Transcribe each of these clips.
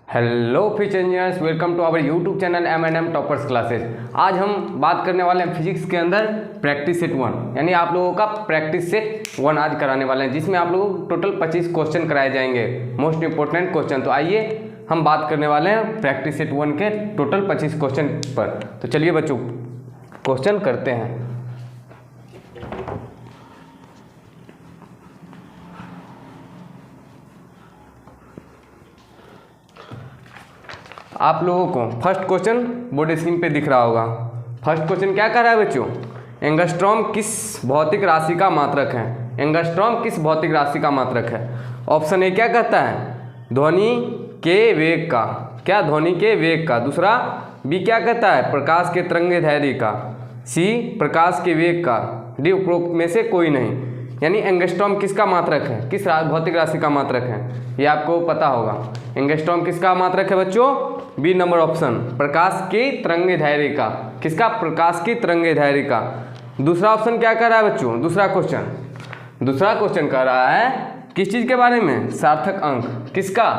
Hello future engineers, welcome to our YouTube channel M&M toppers classes. आज हम बात करने वाले हैं फिजिक्स के अंदर प्रैक्टिस सेट 1, यानी आप लोगों का प्रैक्टिस सेट 1 आज कराने वाले हैं, जिसमें आप लोगों को टोटल 25 क्वेश्चन कराए जाएंगे, मोस्ट इंपॉर्टेंट क्वेश्चन। तो आइए हम बात करने वाले हैं प्रैक्टिस सेट 1 के टोटल 25 क्वेश्चन पर। तो चलिए बच्चों क्वेश्चन करते हैं। आप लोगों को फर्स्ट क्वेश्चन बोर्ड स्क्रीन पे दिख रहा होगा। फर्स्ट क्वेश्चन क्या कर रहा है बच्चों? एंगस्ट्रॉम किस भौतिक राशि का मात्रक है? एंगस्ट्रॉम किस भौतिक राशि का मात्रक है? ऑप्शन ए क्या कहता है? ध्वनि के वेग का। क्या? ध्वनि के वेग का। दूसरा बी क्या कहता है? प्रकाश के तरंगदैर्घ्य का। सी प्रकाश के वेग का। डी उपरोक्त में से कोई नहीं। यानी एंगस्ट्रॉम किसका मात्रक है? किस भौतिक राशि का मात्रक है? ये आपको पता होगा। एंगस्ट्रॉम किसका मात्रक है बच्चों? बी नंबर ऑप्शन, प्रकाश के तरंगदैर्घ्य का। किसका? प्रकाश की तरंगदैर्घ्य का। दूसरा ऑप्शन क्या कर रहा है बच्चों? दूसरा क्वेश्चन कर रहा है किस चीज़ के बारे में? सार्थक अंक। किसका?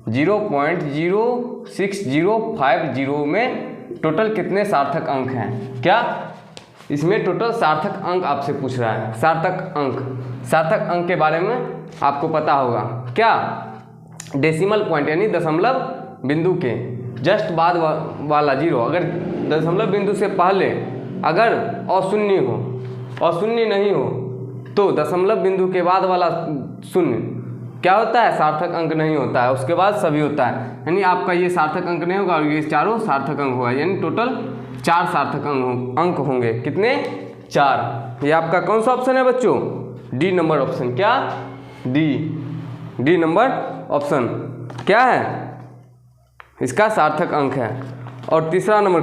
0.06050 में टोटल कितने सार्थक अंक हैं? क्या इसमें टोटल सार्थक अंक आपसे पूछ रहा है? सार्थक अंक के बारे में आपको पता होगा। क्या? डेसिमल पॉइंट यानी दशमलव बिंदु के जस्ट बाद वाला जीरो, अगर दशमलव बिंदु से पहले अगर अशून्य नहीं हो तो दशमलव बिंदु के बाद वाला शून्य क्या होता है? सार्थक अंक नहीं होता है। उसके बाद सभी होता है, यानी आपका ये सार्थक अंक नहीं होगा और ये चारों सार्थक अंक होगा, यानी टोटल 4 सार्थक अंक होंगे। कितने? 4। ये आपका कौन सा ऑप्शन है बच्चों? D number option. क्या? डी नंबर ऑप्शन क्या है? इसका सार्थक अंक है। और तीसरा नंबर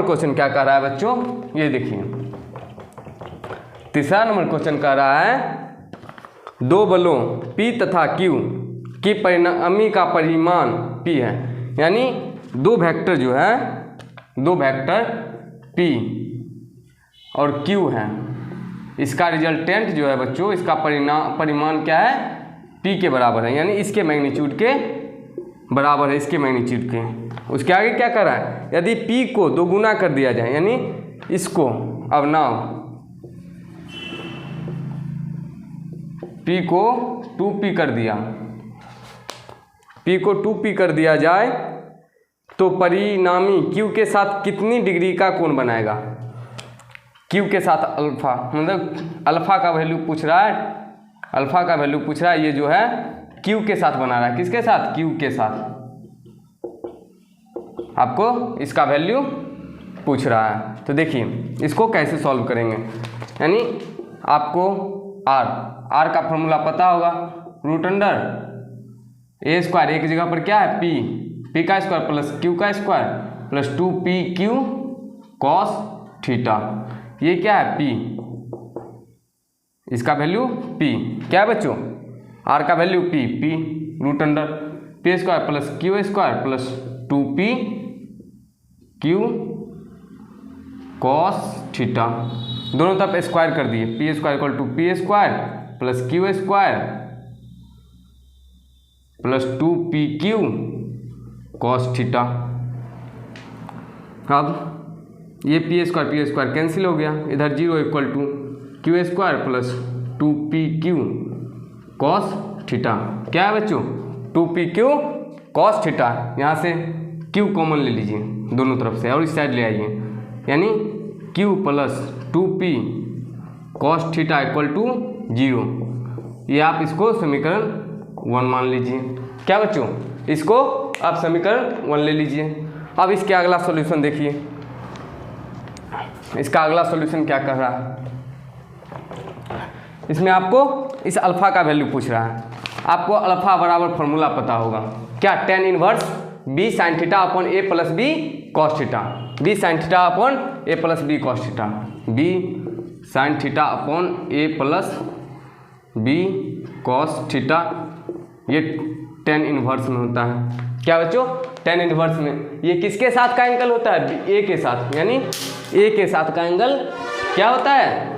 क्वेश्चन क्या कह रहा है बच्चों? ये देखिए, तीसरा नंबर क्वेश्चन कह रहा है दो बलों P तथा Q की परिणामी का परिमाण P है। यानी दो वेक्टर P और Q है, इसका रिजल्टेंट जो है बच्चों, इसका परिमाण क्या है? P के बराबर है, यानी इसके मैग्नीट्यूड के बराबर है, इसके मैग्नीट्यूड के। उसके आगे क्या कर रहा है? यदि P को दोगुना कर दिया जाए, यानी इसको अब नाउ P को 2P कर दिया जाए तो परिणामी Q के साथ कितनी डिग्री का कोण बनाएगा? Q के साथ अल्फा, मतलब अल्फा का वैल्यू पूछ रहा है। ये जो है Q के साथ बना रहा है। किसके साथ? Q के साथ। आपको इसका वैल्यू पूछ रहा है। तो देखिए इसको कैसे सॉल्व करेंगे। यानी आपको R का फॉर्मूला पता होगा, √a² एक जगह पर क्या है? P का स्क्वायर प्लस Q का square plus 2PQ cos theta. ये क्या है? P, इसका वैल्यू P। क्या है बच्चों? R का value P √P² plus Q² plus 2PQ cos theta. दोनों तरफ स्क्वायर कर दिए। P² = P² plus Q² plus 2PQ cos theta. अब ये P² कैंसिल हो गया, इधर 0 = Q² plus 2PQ cos theta. क्या है बच्चों? 2PQ cos theta. यहाँ से Q कॉमन ले लीजिए दोनों तरफ से और इस साइड ले आइए, यानी Q plus 2P cos theta = 0। ये आप इसको समीकरण 1 मान लीजिए। क्या बच्चों? इसको आप समीकरण 1 ले लीजिए। अब इसके अगला सॉल्यूशन देखिए, इसका अगला सॉल्यूशन क्या कर रहा है? इसमें आपको इस अल्फा का वैल्यू पूछ रहा है। आपको अल्फा बराबर फॉर्मूला पता होगा। क्या? tan inverse B sin theta upon A plus B cos theta. B sin theta upon A plus B cos theta. B sin theta upon A plus B cos theta, ये tan inverse में होता है। क्या बच्चों? tan inverse में ये किसके साथ का एंगल होता है? A के साथ, यानी A के साथ का एंगल क्या होता है?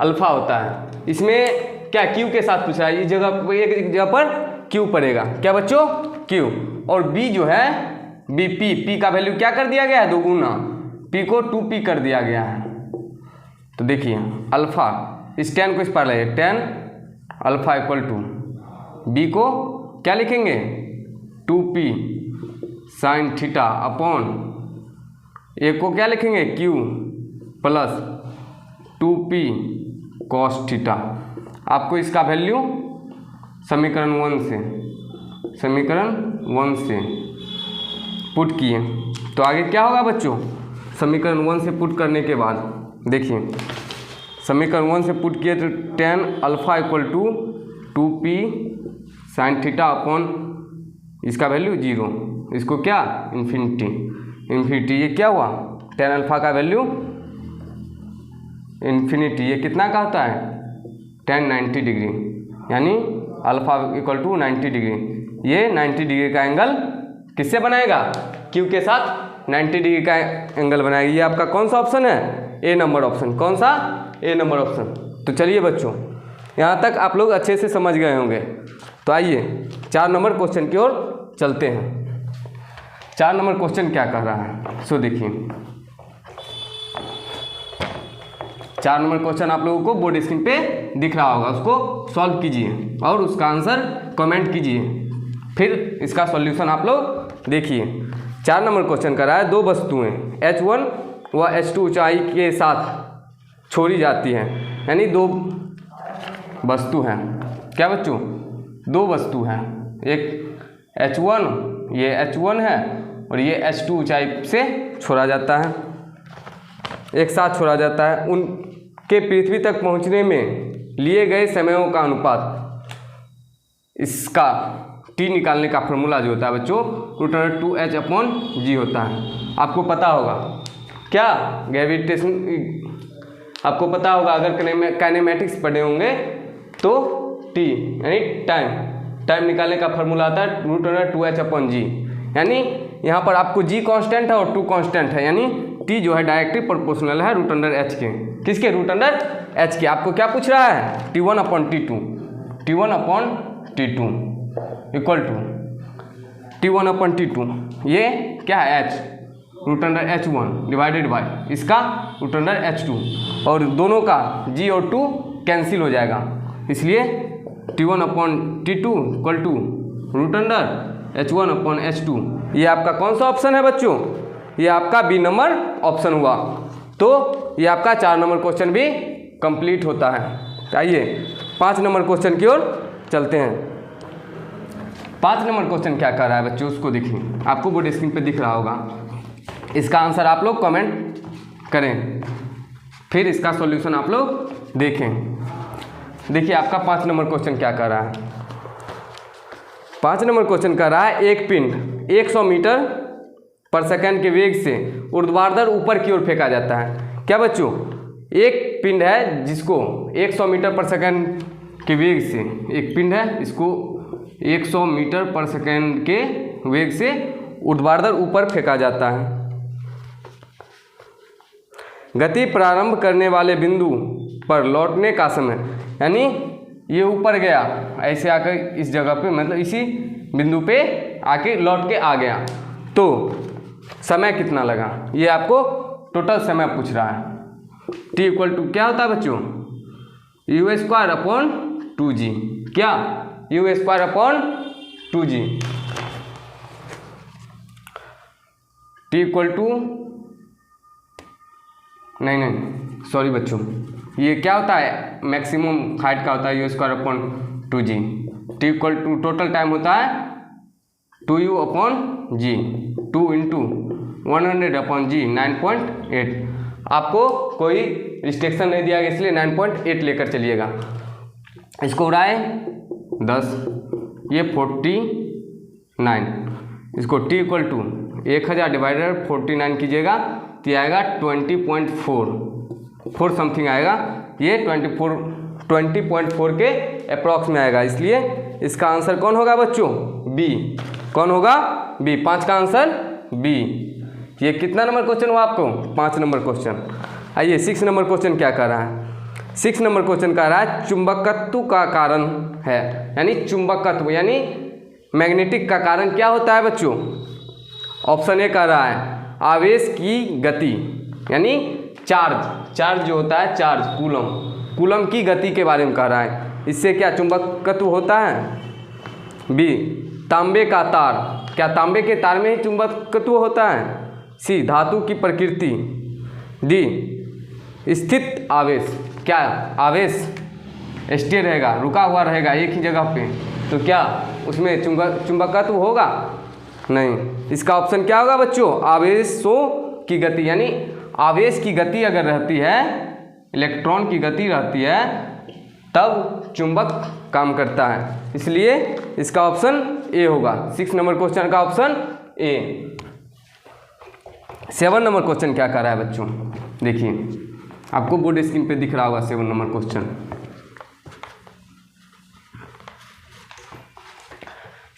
अल्फा होता है। इसमें क्या Q के साथ पूछ रहा है? इस जगह एक जगह पर क्यू पड़ेगा। क्या बच्चों? क्यू। और बी जो है बी पी का वैल्यू क्या कर दिया गया है? दोगुना। पी को 2p कर दिया गया है। तो देखिए अल्फा, इस tan को इस पर ले, tan alpha equal to B को क्या लिखेंगे? 2p साइन थीटा अपॉन ए को क्या लिखेंगे? q plus 2p cos theta. आपको इसका वैल्यू समीकरण 1 से पुट किए तो आगे क्या होगा बच्चों? समीकरण 1 से पुट करने के बाद देखिए समीकरण 1 से पुट किए तो tan alpha equal to 2p sine theta upon इसका वैल्यू 0, इसको क्या? इन्फिनिटी। ये क्या हुआ? tan अल्फा का वैल्यू इन्फिनिटी। ये कितना का होता है? tan 90 डिग्री, यानी अल्फा इक्वल टू 90 डिग्री। ये 90 डिग्री का एंगल किससे बनाएगा? क्यू के साथ 90 डिग्री का एंगल बनाएगा। ये आपका कौन सा ऑप्शन है? ए नंबर ऑप्शन। कौन सा? ए नंबर ऑप्शन। तो चलिए बच्चों, यहाँ तक आप लोग अच्छे से समझ गए होंगे। तो आइए 4 नंबर क्वेश्चन की ओर चलते हैं। 4 नंबर क्वेश्चन क्या कह रहा है? सो देखिए 4 नंबर क्वेश्चन आप लोगों को बोर्ड स्क्रीन पे दिख रहा होगा, उसको सॉल्व कीजिए और उसका आंसर कमेंट कीजिए, फिर इसका सॉल्यूशन आप लोग देखिए। 4 नंबर क्वेश्चन कर रहा है, 2 वस्तुएं H1 व H2 ऊंचाई के साथ छोड़ी जाती हैं, यानी 2 वस्तु हैं। क्या बच्चों? 2 वस्तु हैं, एक H1, ये H1 है और ये H2 ऊंचाई से छोड़ा जाता है, एक साथ छोड़ा जाता है। उनके पृथ्वी तक पहुंचने में लिए गए समयों का अनुपात, इसका टी निकालने का फॉर्मूला जो होता है बच्चों √2h/g होता है। आपको पता होगा क्या? ग्रेविटेशन आपको पता होगा, अगर काइनेमेटिक्स पढ़े होंगे तो टी यानी टाइम निकालने का फॉर्मूला आता है √2h/g, यानी यहाँ पर आपको g कांस्टेंट है और 2 कांस्टेंट है, यानी t जो है डायरेक्टली प्रोपोर्शनल है √h के। किसके? √h के। आपको क्या पूछ रहा है? T1/T2 इक्वल टू T1/T2, ये क्या है? h √h1 डिवाइडेड बाय इसका √h2, और दोनों का g और 2 कैंसिल हो जाएगा, इसलिए T1/T2 इक्वल टू √h1/h2। ये आपका कौन सा ऑप्शन है बच्चों? ये आपका बी नंबर ऑप्शन हुआ। तो ये आपका 4 नंबर क्वेश्चन भी कंप्लीट होता है। आइए 5 नंबर क्वेश्चन की ओर चलते हैं। 5 नंबर क्वेश्चन क्या कर रहा है बच्चों, उसको देखिए, आपको बोर्ड स्क्रीन पे दिख रहा होगा। इसका आंसर आप लोग कमेंट करें, फिर इसका सॉल्यूशन आप लोग देखें। देखिए आपका 5 नंबर क्वेश्चन क्या कर रहा है। 5 नंबर क्वेश्चन कर रहा है, एक पिंड 100 मीटर पर सेकंड के वेग से ऊर्ध्वाधर ऊपर की ओर फेंका जाता है। क्या बच्चों? एक पिंड है जिसको 100 मीटर पर सेकंड के वेग से, एक पिंड है इसको 100 मीटर पर सेकंड के वेग से ऊर्ध्वाधर ऊपर फेंका जाता है। गति प्रारंभ करने वाले बिंदु पर लौटने का समय, यानी ये ऊपर गया ऐसे आकर इस जगह पे, मतलब इसी बिंदु पे आके लौट के आ गया, तो समय कितना लगा? ये आपको टोटल समय पूछ रहा है। t इक्वल टू क्या होता है बच्चों? u²/2g। क्या? u²/2g। t इक्वल टू नहीं सॉरी बच्चों, ये क्या होता है? मैक्सिमम हाइट का होता है u²/2g। t equal to total time होता है 2u/g, 2 × 100/g 9.8। आपको कोई रिस्ट्रिक्शन नहीं दिया गया, इसलिए 9.8 लेकर चलिएगा। इसको उड़ाए 10, ये 49, इसको t इक्वल टू 1000 डिवाइडेड 49 कीजिएगा तो ये आएगा 20.4 समथिंग आएगा। ये 20.4 के अप्रॉक्स में आएगा, इसलिए इसका आंसर कौन होगा बच्चों? बी। कौन होगा? बी। 5 का आंसर बी। ये कितना नंबर क्वेश्चन हुआ आपको? 5 नंबर क्वेश्चन। आइए 6 नंबर क्वेश्चन क्या कर रहा है। 6 नंबर क्वेश्चन कह रहा है चुंबकत्व का कारण है, यानी चुंबकत्व यानी मैग्नेटिक का कारण क्या होता है बच्चों। ऑप्शन ए कह रहा है आवेश की गति, यानी चार्ज जो होता है चार्ज, कूलम की गति के बारे में कह रहा है, इससे क्या चुंबकत्व होता है। बी तांबे का तार, क्या तांबे के तार में ही चुंबकत्व होता है। सी धातु की प्रकृति। डी स्थित आवेश, क्या आवेश स्टे रहेगा, रुका हुआ रहेगा एक ही जगह पे, तो क्या उसमें चुंबकत्व होगा, नहीं। इसका ऑप्शन क्या होगा बच्चों, आवेशों की गति, यानी आवेश की गति अगर रहती है, इलेक्ट्रॉन की गति रहती है, तब चुंबक काम करता है, इसलिए इसका ऑप्शन ए होगा। 6 नंबर क्वेश्चन का ऑप्शन ए। 7 नंबर क्वेश्चन क्या कर रहा है बच्चों, देखिए आपको बोर्ड स्क्रीन पे दिख रहा होगा 7 नंबर क्वेश्चन।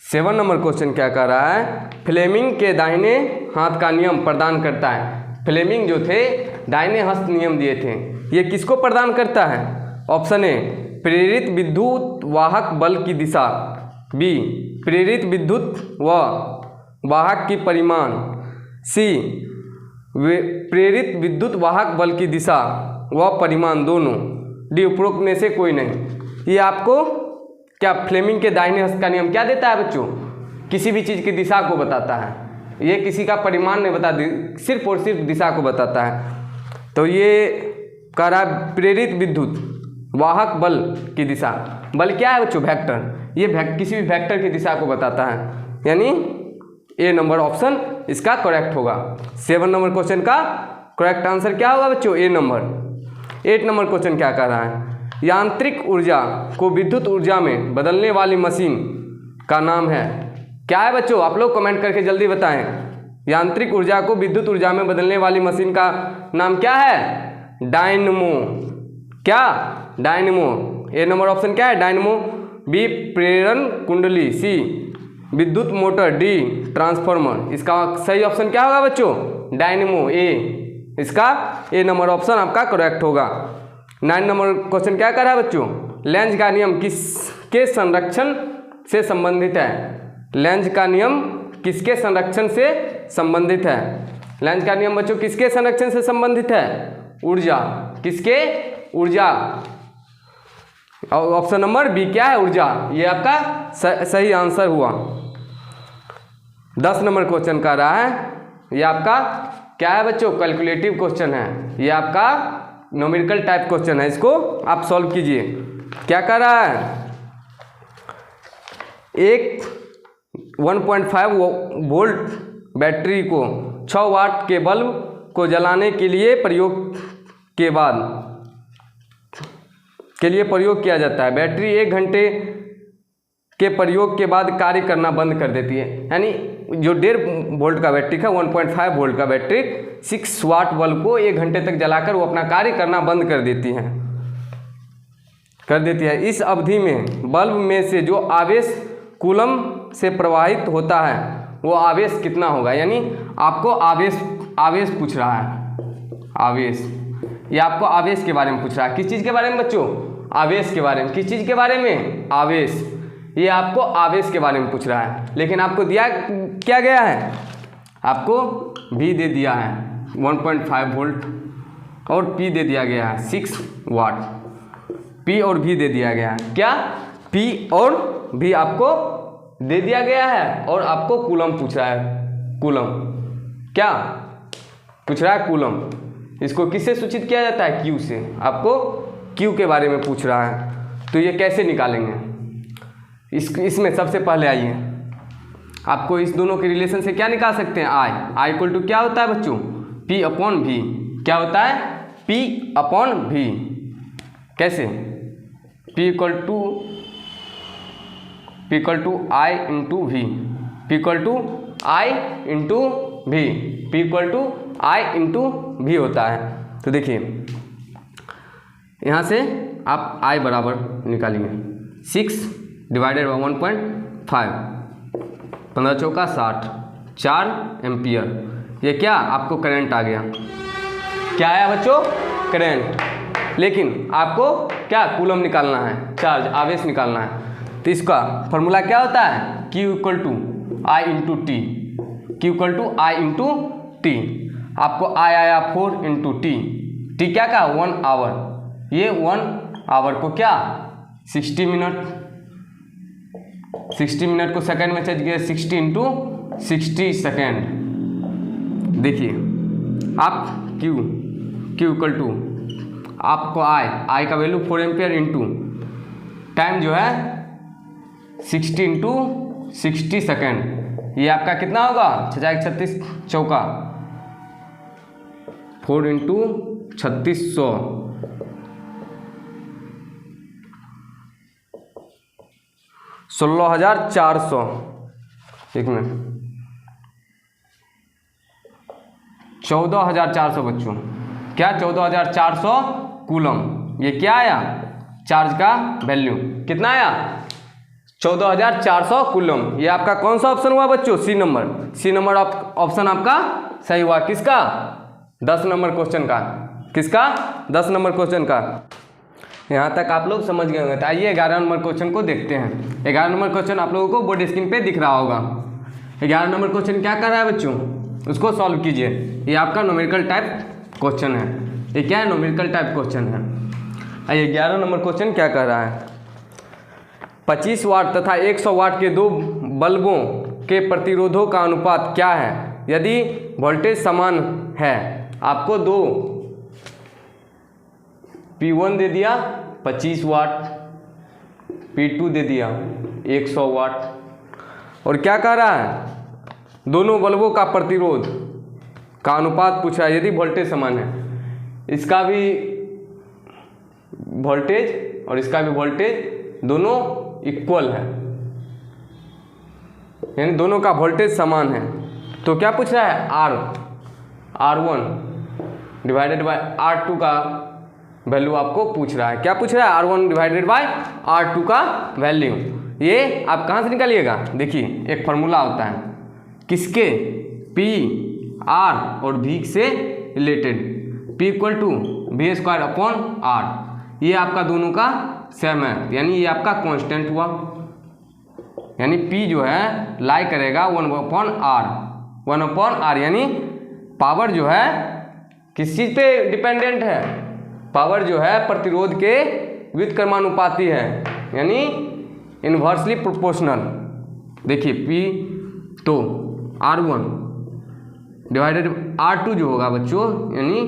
7 नंबर क्वेश्चन क्या कर रहा है, फ्लेमिंग के दाहिने हाथ का नियम प्रदान करता है। फ्लेमिंग जो थे दाहिने हस्त नियम दिए थे, ये किसको प्रदान करता है। ऑप्शन ए प्रेरित विद्युत वाहक बल की दिशा। बी प्रेरित विद्युत व वाहक की परिमाण। सी प्रेरित विद्युत वाहक बल की दिशा व परिमाण दोनों। डी उपरोक्त में से कोई नहीं। ये आपको क्या फ्लेमिंग के दाहिने हस्त का नियम क्या देता है बच्चों, किसी भी चीज़ की दिशा को बताता है, ये किसी का परिमाण नहीं बताती, सिर्फ और सिर्फ दिशा को बताता है। तो ये कह रहा है प्रेरित विद्युत वाहक बल की दिशा, बल क्या है बच्चों, वेक्टर, ये किसी भी वेक्टर की दिशा को बताता है, यानी ए नंबर ऑप्शन इसका करेक्ट होगा। 7 नंबर क्वेश्चन का करेक्ट आंसर क्या होगा बच्चों, ए नंबर। 8 नंबर क्वेश्चन क्या कह रहा है, यांत्रिक ऊर्जा को विद्युत ऊर्जा में बदलने वाली मशीन का नाम है। क्या है बच्चों, आप लोग कमेंट करके जल्दी बताएं, यांत्रिक ऊर्जा को विद्युत ऊर्जा में बदलने वाली मशीन का नाम क्या है, डायनमो। क्या, डायनमो। ए नंबर ऑप्शन क्या है, डायनमो। बी प्रेरण कुंडली। सी विद्युत मोटर। D transformer. इसका सही ऑप्शन क्या होगा बच्चों, डायनमो, ए। इसका ए नंबर ऑप्शन आपका करेक्ट होगा। 9 नंबर क्वेश्चन क्या कर रहा है बच्चों, लेंज का नियम किसके संरक्षण से संबंधित है। लेंज का नियम किसके संरक्षण से संबंधित है। लेंज का नियम बच्चों किसके संरक्षण से संबंधित है, ऊर्जा। किसके, ऊर्जा। ऑप्शन नंबर बी क्या है, ऊर्जा। ये आपका सही आंसर हुआ। 10 नंबर क्वेश्चन कर रहा है, ये आपका क्या है बच्चों, कैलकुलेटिव क्वेश्चन है, ये आपका न्यूमेरिकल टाइप क्वेश्चन है, इसको आप सॉल्व कीजिए। क्या कर रहा है, एक 1.5 वोल्ट बैटरी को 6 वाट के बल्ब को जलाने के लिए प्रयोग किया जाता है। बैटरी 1 घंटे के प्रयोग के बाद कार्य करना बंद कर देती है, यानी जो 1.5 वोल्ट का बैटरी है, 1.5 वोल्ट का बैटरी 6 वाट बल्ब को 1 घंटे तक जलाकर वो अपना कार्य करना बंद कर देती है। इस अवधि में बल्ब में से जो आवेश कूलम से प्रवाहित होता है वो आवेश कितना होगा, यानी आपको आवेश पूछ रहा है। आवेश, ये आपको आवेश के बारे में पूछ रहा है। किस चीज़ के बारे में बच्चों, आवेश के बारे में। किस चीज़ के बारे में, आवेश। ये आपको आवेश के बारे में पूछ रहा है, लेकिन आपको दिया क्या गया है, आपको भी दे दिया है 1.5 वोल्ट और पी दे दिया गया है 6 वाट। पी और भी दे दिया गया है, क्या, पी और भी आपको दे दिया गया है, और आपको कूलम पूछ रहा है। कूलम क्या पूछ रहा है, कूलम। इसको किससे सूचित किया जाता है, क्यू से। आपको क्यू के बारे में पूछ रहा है, तो ये कैसे निकालेंगे। इसमें सबसे पहले आइए, आपको इस दोनों के रिलेशन से क्या निकाल सकते हैं, आई इक्वल टू क्या होता है बच्चों, पी अपॉन भी। क्या होता है, पी अपॉन भी। कैसे, P equal to I into V. P equal to I into V. P equal to I into V होता है। तो देखिए यहाँ से आप आई बराबर निकालिए 6 डिवाइडेड बाई 1.5, 15 चौका 60, 4 एम्पियर। ये क्या आपको करंट आ गया। क्या आया बच्चों, करंट। लेकिन आपको क्या कूलम निकालना है, चार्ज आवेश निकालना है। तो इसका फॉर्मूला क्या होता है, Q equal to I into T, Q equal to I into T. आपको आई आया 4 इंटू टी क्या का 1 आवर, ये 1 आवर को क्या 60 मिनट को सेकंड में चेंज किया, 60 इंटू 60 सेकेंड। देखिए आप Q इक्वल टू आपको आई का वैल्यू 4 एम्पियर इंटू टाइम जो है 60 इंटू 60 सेकेंड, ये आपका कितना होगा 6×36 चौका 4 इंटू 3600, 16,400। एक मिनट, 14,400 बच्चों, क्या 14,400 कूलम। ये क्या आया, चार्ज का वैल्यू कितना आया 14,400 कूलम। ये आपका कौन सा ऑप्शन हुआ बच्चों, सी नंबर ऑप्शन आपका सही हुआ। किसका 10 नंबर क्वेश्चन का, किसका 10 नंबर क्वेश्चन का। यहाँ तक आप लोग समझ गए होंगे। तो आइए 11 नंबर क्वेश्चन को देखते हैं। 11 नंबर क्वेश्चन आप लोगों को बोर्ड स्क्रीन पे दिख रहा होगा। 11 नंबर क्वेश्चन क्या कर रहा है बच्चों, उसको सॉल्व कीजिए। ये आपका न्यूमेरिकल टाइप क्वेश्चन है, ये क्या है न्यूमेरिकल टाइप क्वेश्चन है। आइए 11 नंबर क्वेश्चन क्या कह रहा है, 25 वाट तथा 100 वाट के दो बल्बों के प्रतिरोधों का अनुपात क्या है यदि वोल्टेज समान है। आपको दो P1 दे दिया 25 वाट, P2 दे दिया 100 वाट, और क्या कह रहा है दोनों बल्बों का प्रतिरोध का अनुपात पूछ रहा है यदि वोल्टेज समान है। इसका भी वोल्टेज और इसका भी वोल्टेज दोनों इक्वल है, यानी दोनों का वोल्टेज समान है। तो क्या पूछ रहा है R1 डिवाइडेड बाय R2 का वैल्यू आपको पूछ रहा है। क्या पूछ रहा है, R1 डिवाइडेड बाय R2 का वैल्यू। ये आप कहाँ से निकालिएगा, देखिए एक फार्मूला होता है किसके, P R और V से रिलेटेड, P equal to V² upon R। ये आपका दोनों का सेम है, यानी ये आपका कांस्टेंट हुआ, यानी P जो है लाई करेगा 1/R, यानी पावर जो है किस चीज़ पे डिपेंडेंट है, पावर जो है प्रतिरोध के व्युत्क्रमानुपाती है, यानी इन्वर्सली प्रोपोर्शनल। देखिए P तो R1 डिवाइडेड R2 जो होगा बच्चों, यानी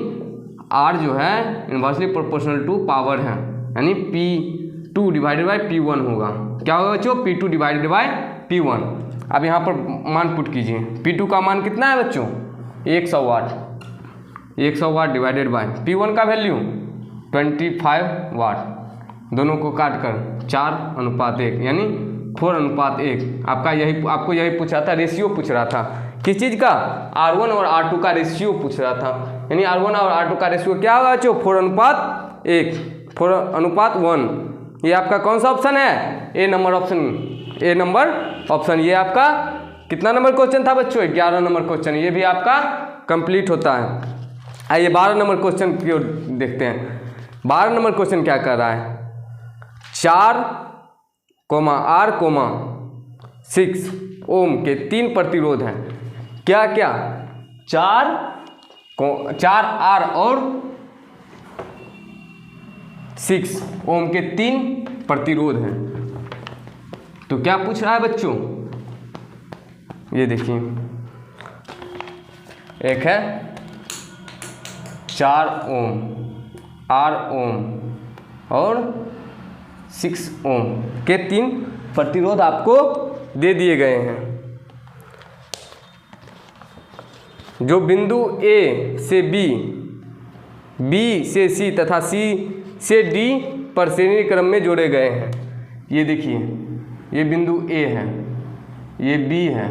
R जो है इन्वर्सली प्रोपोर्शनल टू पावर है, यानी P2 डिवाइडेड बाय P1 होगा। क्या होगा बच्चों, P2 डिवाइडेड बाय P1। अब यहाँ पर मान पुट कीजिए, P2 का मान कितना है बच्चों 100 वाट, 100 वाट डिवाइडेड बाय P1 का वैल्यू 25 वाट, दोनों को काट कर 4:1 यानी 4:1। आपको यही पूछा था, रेशियो पूछ रहा था किस चीज़ का, R1 और R2 का रेशियो पूछ रहा था, यानी R1 और R2 का रेशियो क्या होगा बच्चों 4:1, 4:1। ये आपका कौन सा ऑप्शन है, ए नंबर ऑप्शन। ये आपका कितना नंबर क्वेश्चन था बच्चों, 11 नंबर क्वेश्चन। ये भी आपका कंप्लीट होता है। आइए 12 नंबर क्वेश्चन की ओर देखते हैं। 12 नंबर क्वेश्चन क्या कर रहा है, 4,R,6 ओम के 3 प्रतिरोध हैं। क्या क्या, 4R और 6 ओम के 3 प्रतिरोध हैं। तो क्या पूछ रहा है बच्चों, ये देखिए एक है 4 ओम, R ओम और 6 ओम के 3 प्रतिरोध आपको दे दिए गए हैं। जो बिंदु A से B, B से C तथा C से D पर श्रेणी क्रम में जोड़े गए हैं। ये देखिए, ये बिंदु A है, ये B है,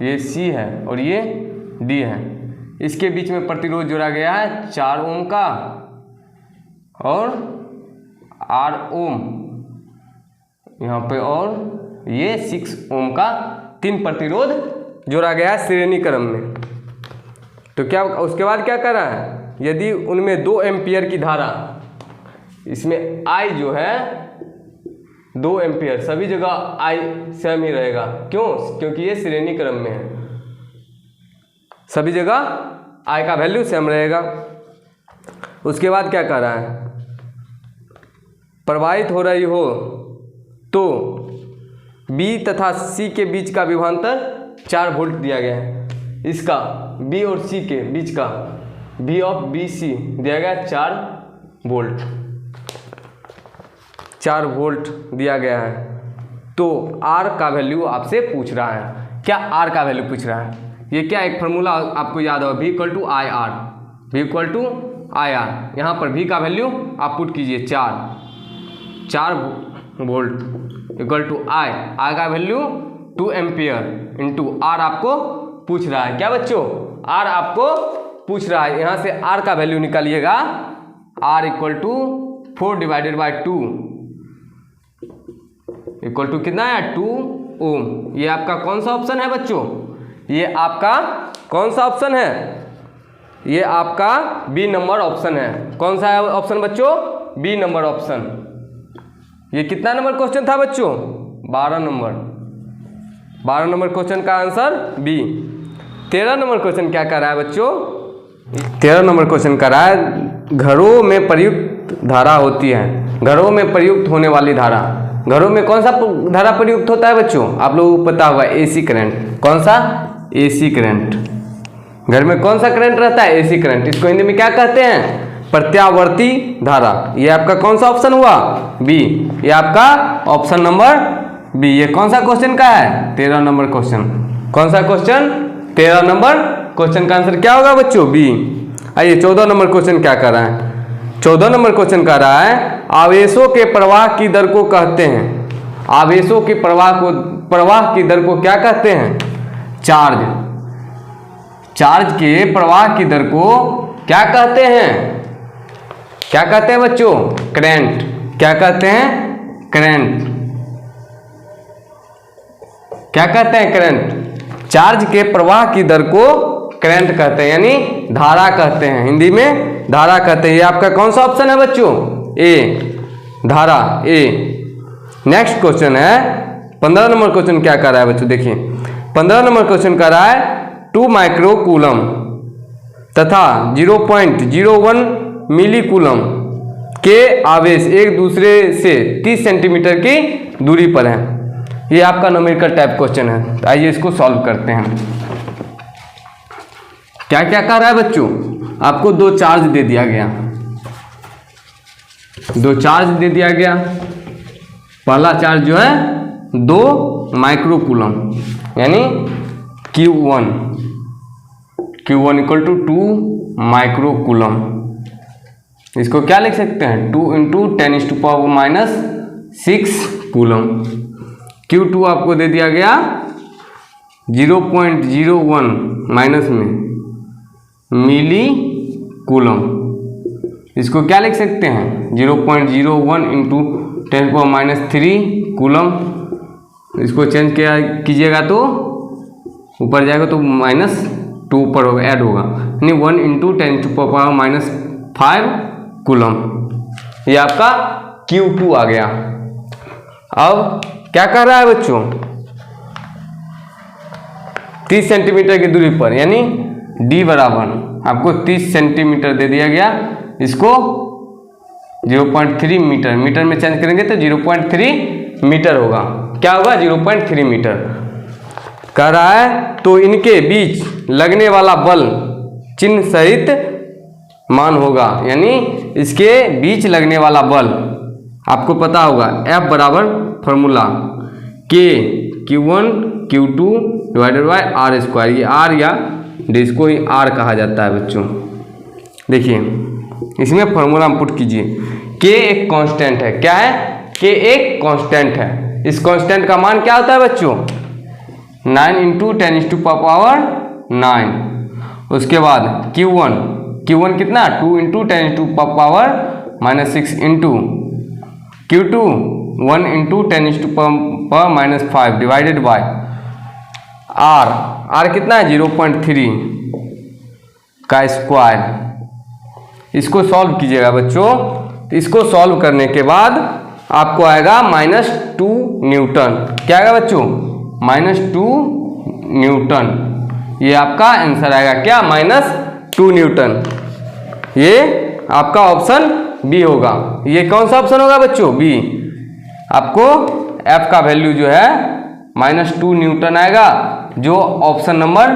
ये C है और ये D है। इसके बीच में प्रतिरोध जोड़ा गया है 4 ओम का और 8 ओम यहाँ पे, और ये 6 ओम का 3 प्रतिरोध जोड़ा गया है श्रेणी क्रम में। तो क्या उसके बाद क्या कर रहा है, यदि उनमें 2 एम्पियर की धारा, इसमें I जो है 2 एम्पियर, सभी जगह I सेम ही रहेगा। क्यों? क्योंकि ये श्रेणी क्रम में है, सभी जगह I का वैल्यू सेम रहेगा। उसके बाद क्या कह रहा है, प्रवाहित हो रही हो तो B तथा C के बीच का विभवांतर 4 वोल्ट दिया गया है। इसका B और C के बीच का V ऑफ BC दिया गया 4 वोल्ट, 4 वोल्ट दिया गया है। तो R का वैल्यू आपसे पूछ रहा है। क्या R का वैल्यू पूछ रहा है? ये क्या एक फार्मूला आपको याद होगा, V equal to I R, V equal to I R. यहाँ पर V का वैल्यू आप पुट कीजिए 4 वोल्ट इक्वल टू I का वैल्यू 2 एम्पियर इंटू R आपको पूछ रहा है। क्या बच्चों? R आपको पूछ रहा है। यहाँ से R का वैल्यू निकालिएगा, R equal to 4 divided by 2 equal to कितना है 2 ओम। ये आपका कौन सा ऑप्शन है बच्चों? ये आपका कौन सा ऑप्शन है? ये आपका बी नंबर ऑप्शन है। कौन सा है ऑप्शन बच्चों? B number option. ये कितना नंबर क्वेश्चन था बच्चों? 12 नंबर। 12 नंबर क्वेश्चन का आंसर बी। 13 नंबर क्वेश्चन क्या कर रहा है बच्चों? 13 नंबर क्वेश्चन कर रहा है, घरों में प्रयुक्त धारा होती है। घरों में प्रयुक्त होने वाली धारा, घरों में कौन सा धारा प्रयुक्त होता है बच्चों? आप लोगों को पता होगा, एसी करंट। कौन सा? AC current. घर में कौन सा करंट रहता है? AC current. इसको हिंदी में क्या कहते हैं? प्रत्यावर्ती धारा। ये आपका कौन सा ऑप्शन हुआ? बी। ये आपका ऑप्शन नंबर बी। ये कौन सा क्वेश्चन का है? 13 नंबर क्वेश्चन। कौन सा क्वेश्चन? 13 नंबर क्वेश्चन का आंसर क्या होगा बच्चों? बी। आइए 14 नंबर क्वेश्चन क्या कर रहा है? 14 नंबर क्वेश्चन कर रहा है, आवेशों के प्रवाह की दर को कहते हैं। आवेशों के प्रवाह की दर को क्या कहते हैं? चार्ज। चार्ज के प्रवाह की दर को क्या कहते हैं? क्या कहते हैं बच्चों? करंट। क्या कहते हैं? करंट। क्या कहते हैं? करंट। चार्ज के प्रवाह की दर को करंट कहते हैं, यानी धारा कहते हैं। हिंदी में धारा कहते हैं। ये आपका कौन सा ऑप्शन है बच्चों? ए, धारा, ए। नेक्स्ट क्वेश्चन है 15 नंबर क्वेश्चन क्या कर रहा है बच्चों? देखिए 15 नंबर क्वेश्चन कर रहा है, 2 माइक्रो कूलम तथा 0.01 मिली कूलम के आवेश एक दूसरे से 30 सेंटीमीटर की दूरी पर है। ये आपका न्यूमेरिकल टाइप क्वेश्चन है। तो आइए इसको सॉल्व करते हैं। क्या क्या कर रहा है बच्चों? आपको 2 चार्ज दे दिया गया, 2 चार्ज दे दिया गया। पहला चार्ज जो है 2 माइक्रो कूलम, यानी Q1 equal to 2 micro coulomb. इसको क्या लिख सकते हैं? 2 इंटू 10⁻⁻6 कूलम। Q2 आपको दे दिया गया 0.01 माइनस में मिली कूलम। इसको क्या लिख सकते हैं? 0.01 इंटू 10⁻³ कूलम। इसको चेंज किया कीजिएगा तो ऊपर जाएगा तो -2 ऊपर होगा, ऐड होगा, यानी 1 इंटू 10⁻⁵ कूलम। ये आपका Q2 आ गया। अब क्या कर रहा है बच्चों? 30 सेंटीमीटर की दूरी पर, यानी D बराबर आपको 30 सेंटीमीटर दे दिया गया। इसको 0.3 मीटर, मीटर में चेंज करेंगे तो 0.3 मीटर होगा। क्या होगा? 0.3 मीटर कह रहा है। तो इनके बीच लगने वाला बल चिन्ह सहित मान होगा, यानी इसके बीच लगने वाला बल आपको पता होगा, F बराबर formula Q1 Q2 divided by R square. ये R या इसको ही R कहा जाता है बच्चों। देखिए इसमें फॉर्मूला हम पुट कीजिए। K एक कांस्टेंट है। क्या है? K एक कांस्टेंट है। इस कांस्टेंट का मान क्या होता है बच्चों? 9 इंटू 10⁻⁹। उसके बाद Q1 कितना? 2 into 10⁻⁻6 into Q2 1 into 10⁻⁵ divided by R कितना है? 0.3 का स्क्वायर इसको सॉल्व कीजिएगा बच्चों। तो इसको सॉल्व करने के बाद आपको आएगा -2 न्यूटन। क्या आएगा बच्चों? -2 न्यूटन। ये आपका आंसर आएगा क्या? -2 न्यूटन। ये आपका ऑप्शन बी होगा। ये कौन सा ऑप्शन होगा बच्चों? बी। आपको एफ का वैल्यू जो है -2 न्यूटन आएगा, जो ऑप्शन नंबर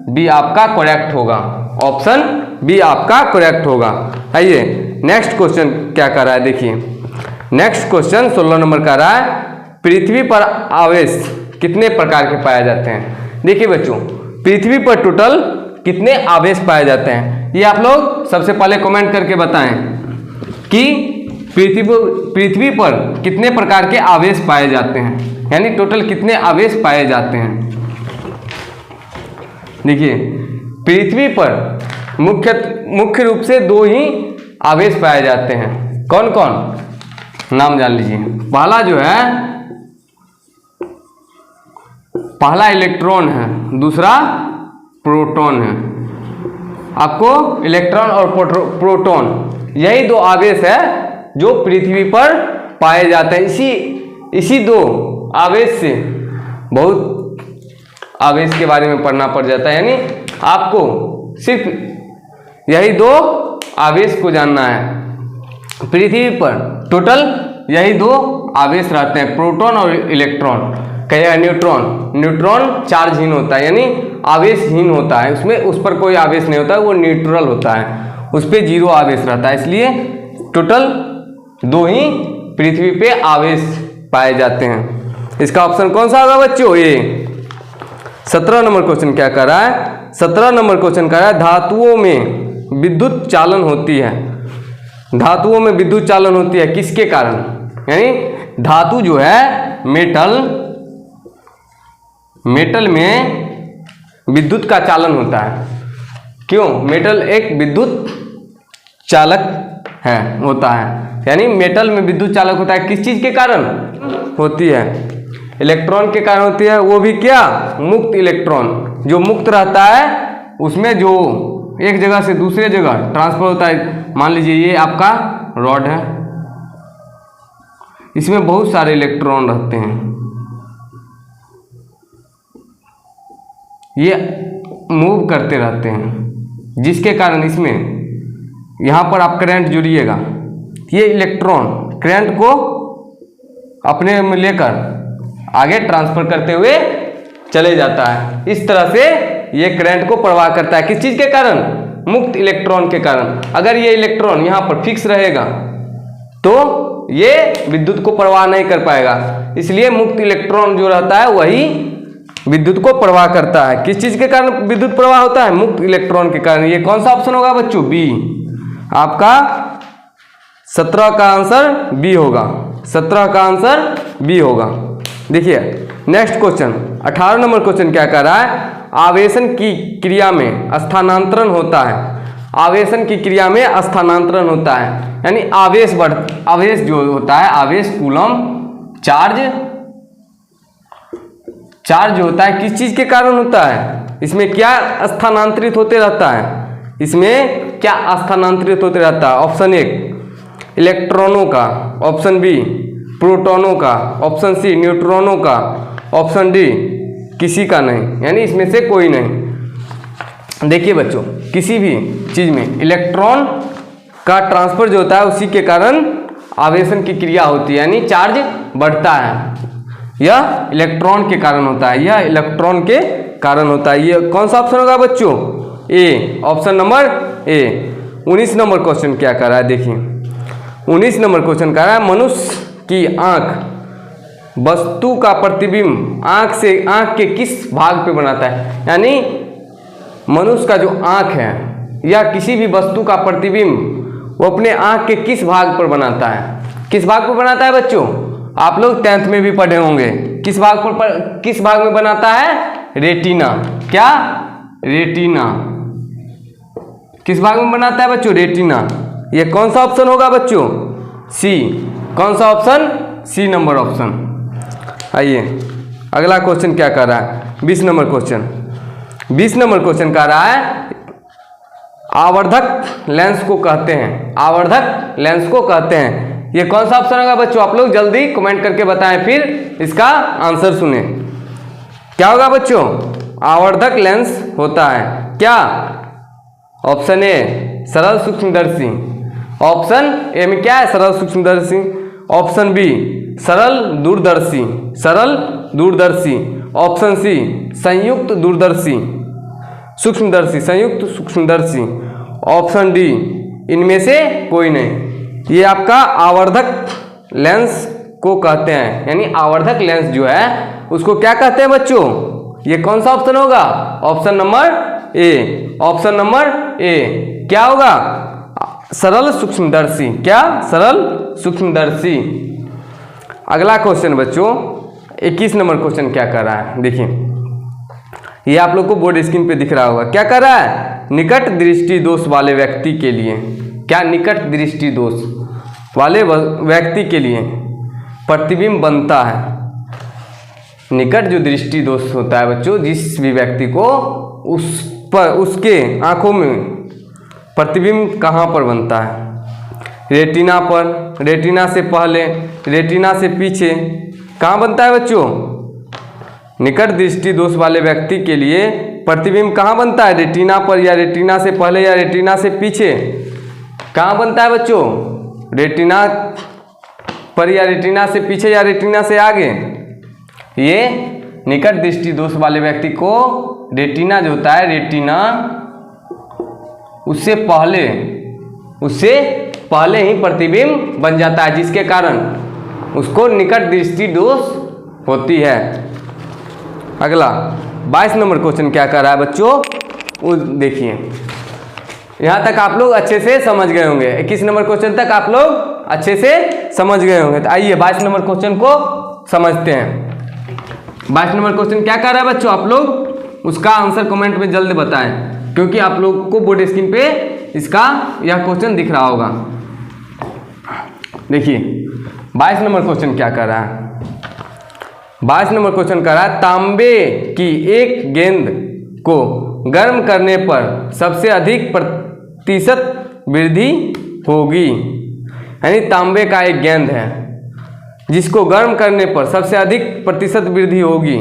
बी आपका करेक्ट होगा। ऑप्शन बी आपका करेक्ट होगा। आइए नेक्स्ट क्वेश्चन क्या कर रहा है, देखिए। नेक्स्ट क्वेश्चन 16 नंबर का रहा है, पृथ्वी पर आवेश कितने प्रकार के पाए जाते हैं? देखिए बच्चों, पृथ्वी पर टोटल कितने आवेश पाए जाते हैं, ये आप लोग सबसे पहले कमेंट करके बताएं कि पृथ्वी पर कितने प्रकार के आवेश पाए जाते हैं, यानी टोटल कितने आवेश पाए जाते हैं। देखिए, पृथ्वी पर मुख्य रूप से 2 ही आवेश पाए जाते हैं। कौन कौन? नाम जान लीजिए। पहला जो है, पहला इलेक्ट्रॉन है, दूसरा प्रोटॉन है। आपको इलेक्ट्रॉन और प्रोटॉन, यही 2 आवेश है जो पृथ्वी पर पाए जाते हैं। इसी 2 आवेश से बहुत आवेश के बारे में पढ़ना पड़ जाता है, यानी आपको सिर्फ यही 2 आवेश को जानना है। पृथ्वी पर टोटल यही 2 आवेश रहते हैं, प्रोटॉन और इलेक्ट्रॉन। कहेगा न्यूट्रॉन, न्यूट्रॉन चार्जहीन होता है, यानी आवेशहीन होता है, उसमें उस पर कोई आवेश नहीं होता है, वो न्यूट्रल होता है, उस पर 0 आवेश रहता है। इसलिए टोटल 2 ही पृथ्वी पे आवेश पाए जाते हैं। इसका ऑप्शन कौन सा होगा बच्चों? ये 17 नंबर क्वेश्चन क्या कर रहा है? 17 नंबर क्वेश्चन कर रहा है, धातुओं में विद्युत चालन होती है। धातुओं में विद्युत चालन होती है किसके कारण? यानी धातु जो है, मेटल में विद्युत का चालन होता है। क्यों? मेटल एक विद्युत चालक होता है, यानी मेटल में विद्युत चालक होता है। किस चीज के कारण होती है? इलेक्ट्रॉन के कारण होती है। वो भी क्या? मुक्त इलेक्ट्रॉन। जो मुक्त रहता है उसमें जो एक जगह से दूसरे जगह ट्रांसफर होता है। मान लीजिए ये आपका रॉड है, इसमें बहुत सारे इलेक्ट्रॉन रहते हैं, ये मूव करते रहते हैं, जिसके कारण इसमें यहाँ पर आप करंट जोड़िएगा, ये इलेक्ट्रॉन करंट को अपने में लेकर आगे ट्रांसफर करते हुए चले जाता है। इस तरह से ये करंट को प्रवाह करता है। किस चीज के कारण? मुक्त इलेक्ट्रॉन के कारण। अगर ये इलेक्ट्रॉन यहाँ पर फिक्स रहेगा तो ये विद्युत को प्रवाह नहीं कर पाएगा। इसलिए मुक्त इलेक्ट्रॉन जो रहता है वही विद्युत को प्रवाह करता है। किस चीज के कारण विद्युत प्रवाह होता है? मुक्त इलेक्ट्रॉन के कारण। ये कौन सा ऑप्शन होगा बच्चों? बी। आपका 17 का आंसर बी होगा। 17 का आंसर बी होगा। देखिए नेक्स्ट क्वेश्चन 18 नंबर क्वेश्चन क्या कर रहा है? आवेशन की क्रिया में स्थानांतरण होता है। आवेशन की क्रिया में स्थानांतरण होता है, यानी आवेश जो होता है, आवेश कूलम चार्ज होता है, किस चीज के कारण होता है? इसमें क्या स्थानांतरित होते रहता है? इसमें क्या स्थानांतरित होते रहता है? ऑप्शन 1 इलेक्ट्रॉनों का, ऑप्शन बी प्रोटॉनों का, ऑप्शन सी न्यूट्रॉनों का, ऑप्शन डी किसी का नहीं, यानी इसमें से कोई नहीं। देखिए बच्चों, किसी भी चीज में इलेक्ट्रॉन का ट्रांसफर जो होता है उसी के कारण आवेशन की क्रिया होती है, यानी चार्ज बढ़ता है। यह इलेक्ट्रॉन के कारण होता है, यह इलेक्ट्रॉन के कारण होता है। ये कौन सा ऑप्शन होगा बच्चों? A, option number A. 19 number question क्या कर रहा है? देखिए 19 नंबर क्वेश्चन कर रहा है, मनुष्य की आंख वस्तु का प्रतिबिंब आंख के किस भाग पे बनाता है? यानी मनुष्य का जो आंख है या किसी भी वस्तु का प्रतिबिंब वो अपने आंख के किस भाग पर बनाता है? किस भाग पर बनाता है बच्चों? आप लोग 10th में भी पढ़े होंगे। किस भाग में बनाता है? रेटिना। क्या? रेटिना। किस भाग में बनाता है बच्चों? रेटिना। ये कौन सा ऑप्शन होगा बच्चों? सी। कौन सा ऑप्शन? सी नंबर ऑप्शन। आइए अगला क्वेश्चन क्या कर रहा है? 20 नंबर क्वेश्चन। 20 नंबर क्वेश्चन कर रहा है, आवर्धक लेंस को कहते हैं, आवर्धक लेंस को कहते हैं। ये कौन सा ऑप्शन होगा बच्चों? आप लोग जल्दी कमेंट करके बताएं, फिर इसका आंसर सुने। क्या होगा बच्चों? आवर्धक लेंस होता है क्या? ऑप्शन ए सरल सूक्ष्मदर्शी, ऑप्शन ए में क्या है? सरल सूक्ष्मदर्शी। ऑप्शन बी सरल दूरदर्शी, सरल दूरदर्शी। ऑप्शन सी संयुक्त दूरदर्शी सूक्ष्मदर्शी, संयुक्त सूक्ष्मदर्शी। ऑप्शन डी इनमें से कोई नहीं। ये आपका आवर्धक लेंस को कहते हैं, यानी आवर्धक लेंस जो है उसको क्या कहते हैं बच्चों? ये कौन सा ऑप्शन होगा? ऑप्शन नंबर ए, ऑप्शन नंबर ए क्या होगा? सरल सूक्ष्मदर्शी। क्या? सरल सूक्ष्मदर्शी। अगला क्वेश्चन बच्चों 21 नंबर क्वेश्चन क्या कर रहा है, देखिए ये आप लोग को बोर्ड स्क्रीन पे दिख रहा होगा। क्या कर रहा है? निकट दृष्टि दोष वाले व्यक्ति के लिए, क्या? निकट दृष्टि दोष वाले व्यक्ति के लिए प्रतिबिंब बनता है। निकट जो दृष्टि दोष होता है बच्चों, जिस भी व्यक्ति को उस पर उसके आंखों में प्रतिबिंब कहाँ पर बनता है? रेटिना पर, रेटिना से पहले, रेटिना से पीछे, कहाँ बनता है बच्चों? निकट दृष्टि दोष वाले व्यक्ति के लिए प्रतिबिंब कहाँ बनता है? रेटिना पर, या रेटिना से पहले, या रेटिना से पीछे? कहाँ बनता है बच्चों? रेटिना पर, या रेटिना से पीछे, या रेटिना से आगे? ये निकट दृष्टि दोष वाले व्यक्ति को रेटिना जो होता है, रेटिना उससे पहले ही प्रतिबिंब बन जाता है, जिसके कारण उसको निकट दृष्टि दोष होती है। अगला 22 नंबर क्वेश्चन क्या कर रहा है बच्चों? वो देखिए, यहाँ तक आप लोग अच्छे से समझ गए होंगे। 21 नंबर क्वेश्चन तक आप लोग अच्छे से समझ गए होंगे। तो आइए 22 नंबर क्वेश्चन को समझते हैं। 22 नंबर क्वेश्चन क्या कर रहा है बच्चों? आप लोग उसका आंसर कमेंट में जल्द बताएं, क्योंकि आप लोग को बोर्ड स्क्रीन पे इसका यह क्वेश्चन दिख रहा होगा। देखिए 22 नंबर क्वेश्चन क्या कर रहा है? 22 नंबर क्वेश्चन कर रहा है, तांबे की एक गेंद को गर्म करने पर सबसे अधिक प्रतिशत वृद्धि होगी। यानी तांबे का एक गेंद है जिसको गर्म करने पर सबसे अधिक प्रतिशत वृद्धि होगी।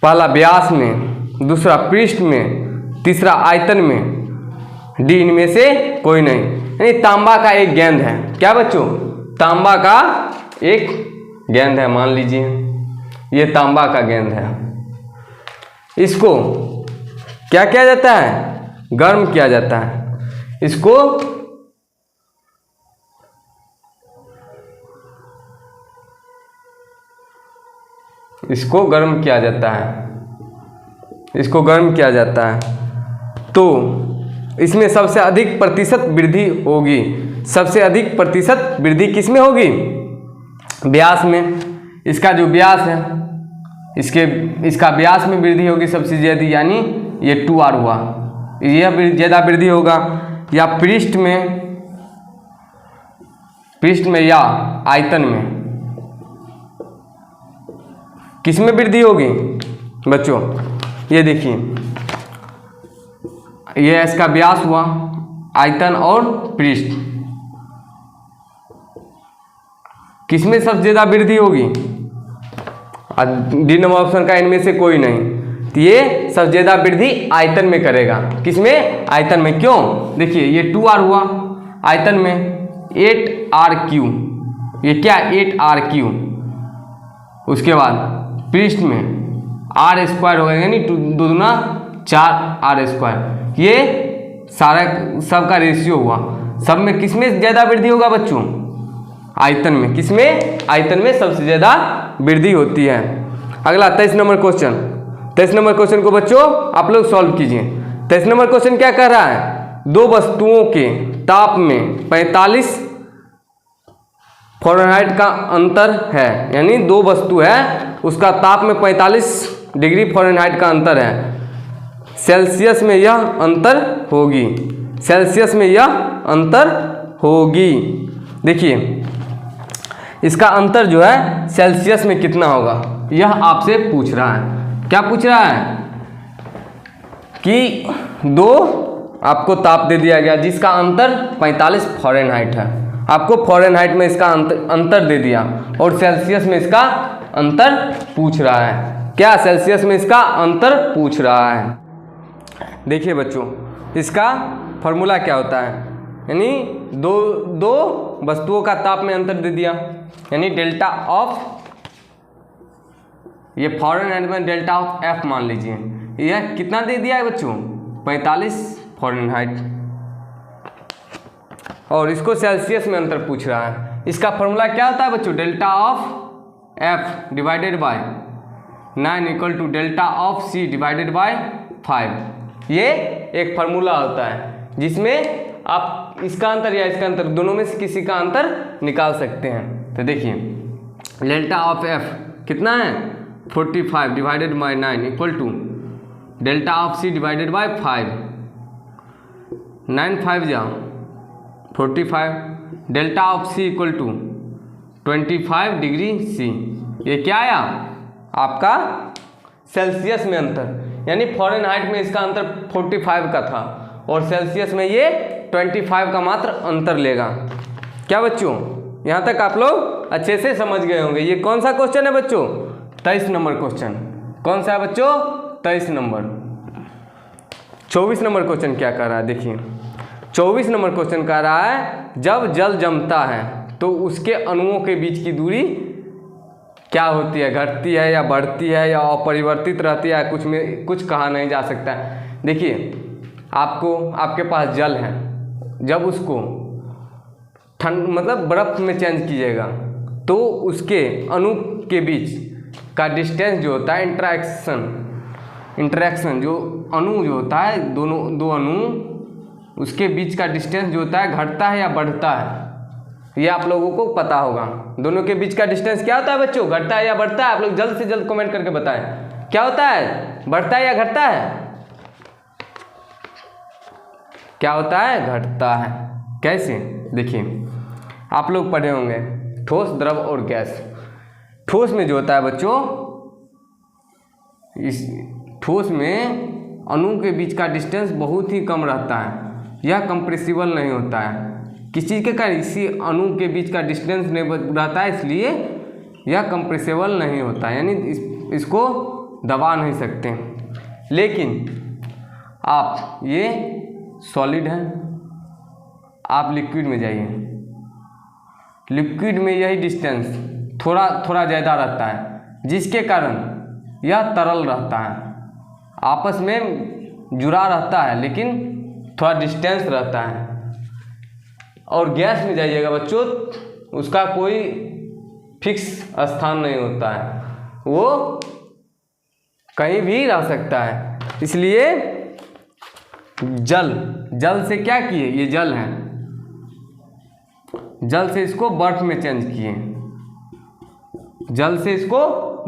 पहला व्यास में, दूसरा पृष्ठ में, तीसरा आयतन में, डी इनमें से कोई नहीं। यानी तांबा का एक गेंद है। क्या बच्चों? तांबा का एक गेंद है, मान लीजिए ये तांबा का गेंद है। इसको क्या किया जाता है? गर्म किया जाता है। इसको गर्म किया जाता है, इसको गर्म किया जाता है, तो इसमें सबसे अधिक प्रतिशत वृद्धि होगी। सबसे अधिक प्रतिशत वृद्धि किसमें होगी? व्यास में। इसका जो व्यास है, इसका व्यास में वृद्धि होगी सबसे ज़्यादा, यानी ये 2r हुआ, यह ज़्यादा वृद्धि होगा। या पृष्ठ में या आयतन में, किसमें वृद्धि होगी बच्चों? ये देखिए, ये इसका व्यास हुआ, आयतन और पृष्ठ, किसमें सबसे ज़्यादा वृद्धि होगी? डी नंबर ऑप्शन का इनमें से कोई नहीं। तो ये सबसे ज़्यादा वृद्धि आयतन में करेगा। किसमें? आयतन में। क्यों? देखिए ये 2r हुआ, आयतन में 8r3, ये क्या? 8r3। उसके बाद पृष्ठ में r² होगा, यानी 2 दूना 4r²। ये सारा सब का रेशियो हुआ। सब में किसमें ज़्यादा वृद्धि होगा बच्चों? आयतन में। किसमें? आयतन में सबसे ज़्यादा वृद्धि होती है। अगला 23 नंबर क्वेश्चन। 23 नंबर क्वेश्चन को बच्चों आप लोग सॉल्व कीजिए। 23 नंबर क्वेश्चन क्या कर रहा है? दो वस्तुओं के ताप में 45 फ़ारेनहाइट का अंतर है, यानी दो वस्तु है उसका ताप में 45 डिग्री फ़ारेनहाइट का अंतर है। सेल्सियस में यह अंतर होगी, सेल्सियस में यह अंतर होगी। देखिए इसका अंतर जो है सेल्सियस में कितना होगा, यह आपसे पूछ रहा है। क्या पूछ रहा है? कि दो आपको ताप दे दिया गया जिसका अंतर 45 फ़ारेनहाइट है। आपको फ़ारेनहाइट में इसका अंतर दे दिया और सेल्सियस में इसका अंतर पूछ रहा है। क्या सेल्सियस में इसका अंतर पूछ रहा है। देखिए बच्चों, इसका फॉर्मूला क्या होता है, यानी दो वस्तुओं का ताप में अंतर दे दिया, यानी डेल्टा ऑफ, ये फ़ारेनहाइट में डेल्टा ऑफ एफ मान लीजिए, यह कितना दे दिया है बच्चों, 45 फ़ारेनहाइट, और इसको सेल्सियस में अंतर पूछ रहा है। इसका फॉर्मूला क्या होता है बच्चों, delta of F divided by 9 equal to delta of C divided by 5। ये एक फार्मूला होता है जिसमें आप इसका अंतर या इसका अंतर दोनों में से किसी का अंतर निकाल सकते हैं। तो देखिए डेल्टा ऑफ एफ कितना है, 45 divided by 9 equal to delta of C divided by 5, 9 5 जा 45, delta of C equal to 25 degree C. ये क्या आया आपका सेल्सियस में अंतर, यानी फ़ारेनहाइट में इसका अंतर 45 का था और सेल्सियस में ये 25 का मात्र अंतर लेगा। क्या बच्चों, यहाँ तक आप लोग अच्छे से समझ गए होंगे। ये कौन सा क्वेश्चन है बच्चों, 23 नंबर क्वेश्चन। कौन सा है बच्चों, 23 नंबर। 24 नंबर क्वेश्चन क्या कर रहा है, देखिए 24 नंबर क्वेश्चन कह रहा है जब जल जमता है तो उसके अणुओं के बीच की दूरी क्या होती है, घटती है या बढ़ती है या अपरिवर्तित रहती है, कुछ में कुछ कहा नहीं जा सकता है। देखिए आपके पास जल है, जब उसको ठंड मतलब बर्फ़ में चेंज कीजिएगा तो उसके अणु के बीच का डिस्टेंस जो होता है, इंटरेक्शन जो अणु जो होता है, दो अणु उसके बीच का डिस्टेंस जो होता है घटता है या बढ़ता है, ये आप लोगों को पता होगा। दोनों के बीच का डिस्टेंस क्या होता है बच्चों, घटता है या बढ़ता है। आप लोग जल्द से जल्द कमेंट करके बताएं क्या होता है, बढ़ता है या घटता है। क्या होता है, घटता है। कैसे, देखिए आप लोग पढ़े होंगे ठोस, द्रव और गैस। ठोस में जो होता है बच्चों, इस ठोस में अणु के बीच का डिस्टेंस बहुत ही कम रहता है, यह कंप्रेसिबल नहीं होता है। किस चीज़ के कारण, इसी अणु के बीच का डिस्टेंस नहीं रहता है, इसलिए यह कंप्रेसिबल नहीं होता है, यानी इसको दबा नहीं सकते। लेकिन आप ये सॉलिड है, आप लिक्विड में जाइए, लिक्विड में यही डिस्टेंस थोड़ा थोड़ा ज़्यादा रहता है, जिसके कारण यह तरल रहता है, आपस में जुड़ा रहता है लेकिन थोड़ा डिस्टेंस रहता है। और गैस में जाइएगा बच्चों, उसका कोई फिक्स स्थान नहीं होता है, वो कहीं भी रह सकता है। इसलिए जल से क्या किए, ये जल है, जल से इसको बर्फ में चेंज किए, जल से इसको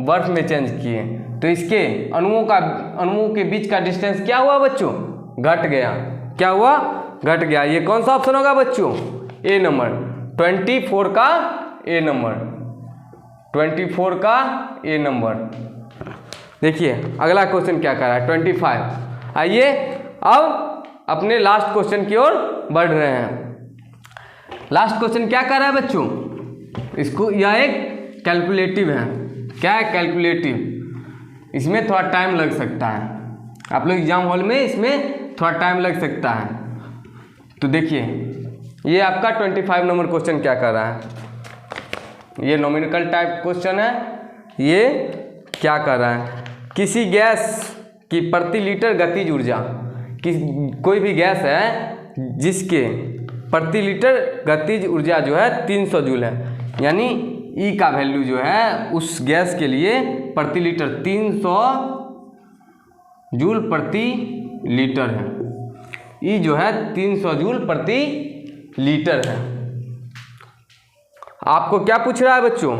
बर्फ में चेंज किए, तो इसके अणुओं के बीच का डिस्टेंस क्या हुआ बच्चों, घट गया। क्या हुआ, घट गया। ये कौन सा ऑप्शन होगा बच्चों, ए नंबर, 24 का ए नंबर, 24 का ए नंबर। देखिए अगला क्वेश्चन क्या कर रहा है, 25। आइए अब अपने लास्ट क्वेश्चन की ओर बढ़ रहे हैं। लास्ट क्वेश्चन क्या कर रहा है बच्चों, इसको, यह एक कैलकुलेटिव है। क्या है, कैलकुलेटिव। इसमें थोड़ा टाइम लग सकता है, आप लोग एग्जाम हॉल में इसमें थोड़ा टाइम लग सकता है। तो देखिए ये आपका 25 नंबर क्वेश्चन क्या कर रहा है, ये नॉमिनल टाइप क्वेश्चन है। ये क्या कर रहा है, किसी गैस की प्रति लीटर गतिज ऊर्जा, कोई भी गैस है जिसके प्रति लीटर गतिज ऊर्जा जो है 300 जूल है, यानी ई का वैल्यू जो है उस गैस के लिए प्रति लीटर 300 जूल प्रति लीटर है। ई जो है 300 जूल प्रति लीटर है। आपको क्या पूछ रहा है बच्चों,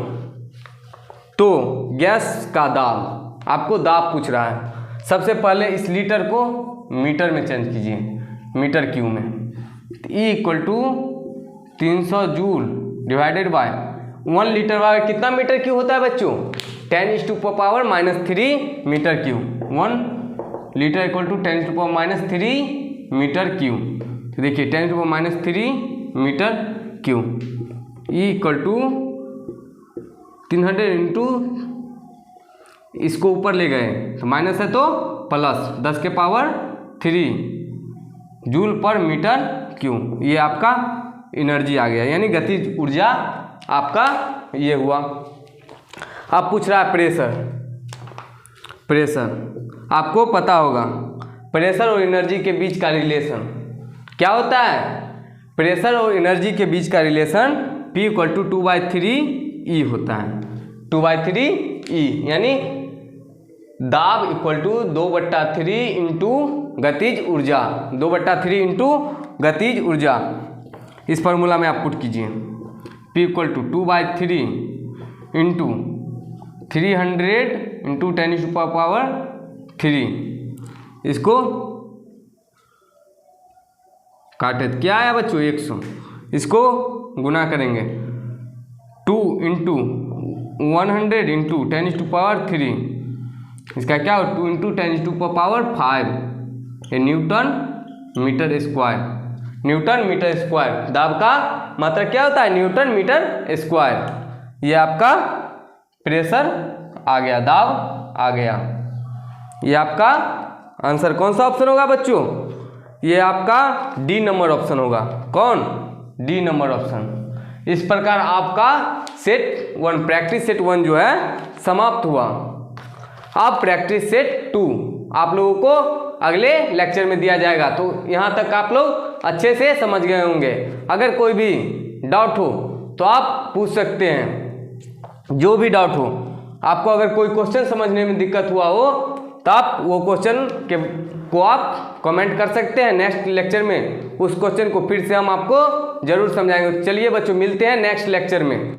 तो गैस का दाब, आपको दाब पूछ रहा है। सबसे पहले इस लीटर को मीटर में चेंज कीजिए, मीटर क्यूब में। E equal to 300 joule divided by 1 litre वाला कितना मीटर क्यूब होता है बच्चों, 10⁻³ metre cube. 1 litre equal to 10⁻³ metre cube. तो देखिए 10⁻³ metre cube equal to 300 into, इसको ऊपर ले गए तो माइनस है तो plus 10⁻³ joule per metre cube. ये आपका एनर्जी आ गया, यानी गतिज ऊर्जा आपका ये हुआ। अब पूछ रहा है प्रेशर। प्रेशर आपको पता होगा, प्रेशर और एनर्जी के बीच का रिलेशन क्या होता है? प्रेशर और एनर्जी के बीच का रिलेशन P = 2/3E होता है। 2/3E यानी दाब इक्वल टू 2/3 इंटू गतिज ऊर्जा, 2/3 इंटू गतिज ऊर्जा। इस फार्मूला में आप पुट कीजिए P = 2/3 इंटू 300 इंटू 10⁻3। इसको काटे तो क्या आया बच्चों? 100। इसको गुना करेंगे 2 इंटू 100 इंटू 10⁻3। इसका क्या हो? 2 इंटू 10⁵ ये newton metre square. Newton metre square दाब का मात्रा क्या होता है? Newton metre square. ये आपका प्रेशर आ गया, दाब आ गया। ये आपका आंसर कौन सा ऑप्शन होगा बच्चों? ये आपका डी नंबर ऑप्शन होगा। कौन? D number option. इस प्रकार आपका सेट 1 प्रैक्टिस सेट 1 जो है समाप्त हुआ। अब प्रैक्टिस सेट 2 आप लोगों को अगले लेक्चर में दिया जाएगा। तो यहाँ तक आप लोग अच्छे से समझ गए होंगे। अगर कोई भी डाउट हो तो आप पूछ सकते हैं, जो भी डाउट हो। आपको अगर कोई क्वेश्चन समझने में दिक्कत हुआ हो तो आप वो क्वेश्चन को आप कमेंट कर सकते हैं। नेक्स्ट लेक्चर में उस क्वेश्चन को फिर से हम आपको जरूर समझाएंगे। चलिए बच्चों, मिलते हैं नेक्स्ट लेक्चर में।